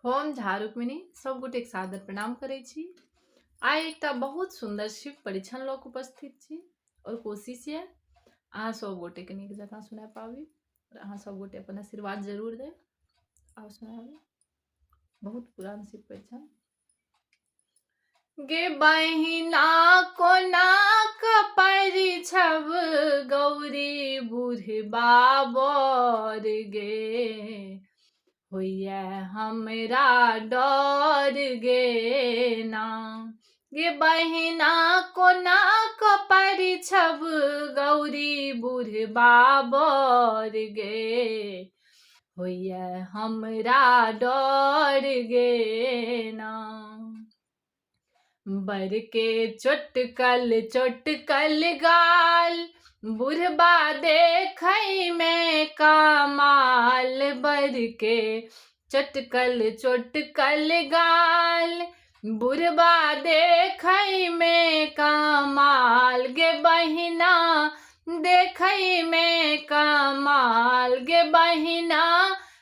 हम झा रुक्मिणी सब गोटेक सादर प्रणाम करै छी। आइ एकटा बहुत सुंदर शिव परीक्षण लऽ कऽ उपस्थित छी और कोशिश ये अहाँ सब गोटे के नीक जकाँ सुना पाबी और अहाँ सब गोटे अपन आशीर्वाद जरूर दे। आओ सुनाबी बहुत पुरान शिव परीक्षण। गे बहिना कोना परिछब गौरी बुढ़बा बर गे, होइए हमरा डर गे ना। गे बहिना कोना परिछब गौरी बुढ़बा बर गे, होइए हमरा डर गे ना। बर के चोटकल गाल, बुढ़बा देखै में कमाल। बर के चोटकल गाल, बुढ़बा देखै में कमाल। गे बहिना देखै में कमाल, गे बहिना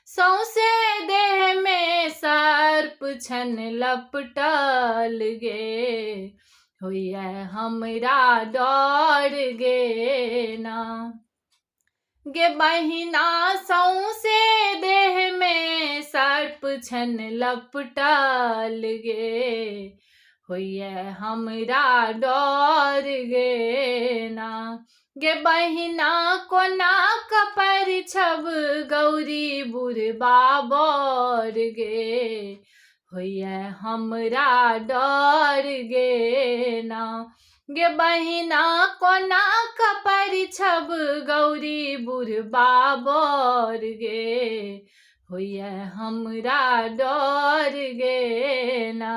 सौसे देह में सर्प छन लपटल गे, होइए हमरा डर गे ना। गे बहिना सौसे देह में सर्प छन लपटल गे, होइए हमरा डर गे ना। गे बहिना कोना परिछब गौरी बुढ़बा बर गे, होइए हमरा डर गे ना। गे बहिना कोना परिछब गौरी बुढ़बा बर गे, होइए हमरा डर गे ना।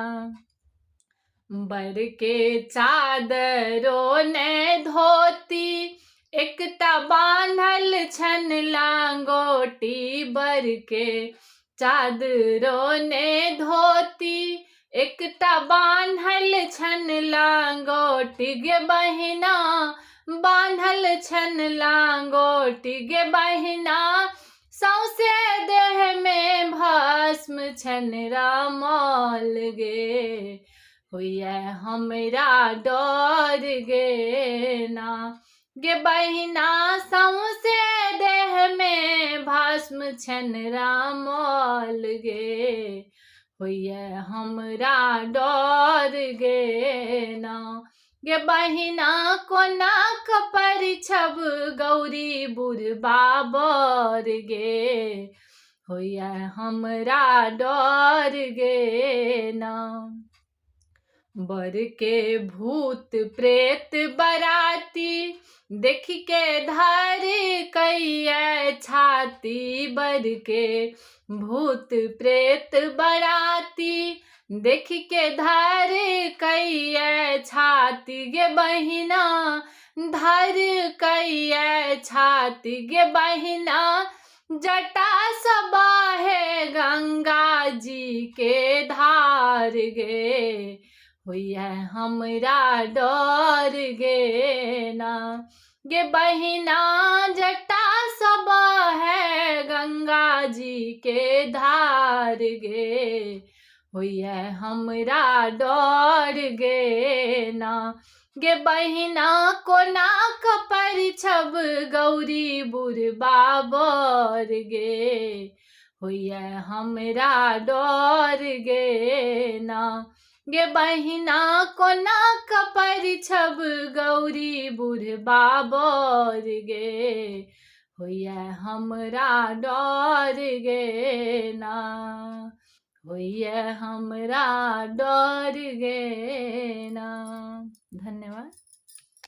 बर के चादरो ने धोती, एकटा बान्हल छन लांगोटी। बर के चादरो ने धोती, एकटा बान्हल छन लांगोटी। गे बहिना बान्हल छन लांगोटी, गे बहिना सौसे देह में भस्म छन रामल गे, होइए हमरा डर गे ना। गे बहिना सौसे देह में भस्म छन रामल गे, होइए हमरा डर गे ना। गे बहिना कोना परिछब गौरी बुढ़बा बर गे, होइए हमरा डर गे ना। बर के भूत प्रेत बराती, देख के धर कैये छाती। बर के भूत प्रेत बराती, देख के धर कैये छाती। गे बहिना धर कैये छाती, गे बहिना जटा सबाहे गंगा जी के धार गे, होइए हमरा डर गे ना। गे बहिना जटा सबाहे गंगा जी के धार गे, होइए हमरा डर गे ना। गे बहिना कोना परिछब गौरी बुढ़बा बर गे, होइए हमरा डर गे ना। गे बहिना कोना परिछब गौरी बुढ़बा बर गे, होइए हमरा डर गे ना, होइए हमरा डर गे ना। धन्यवाद।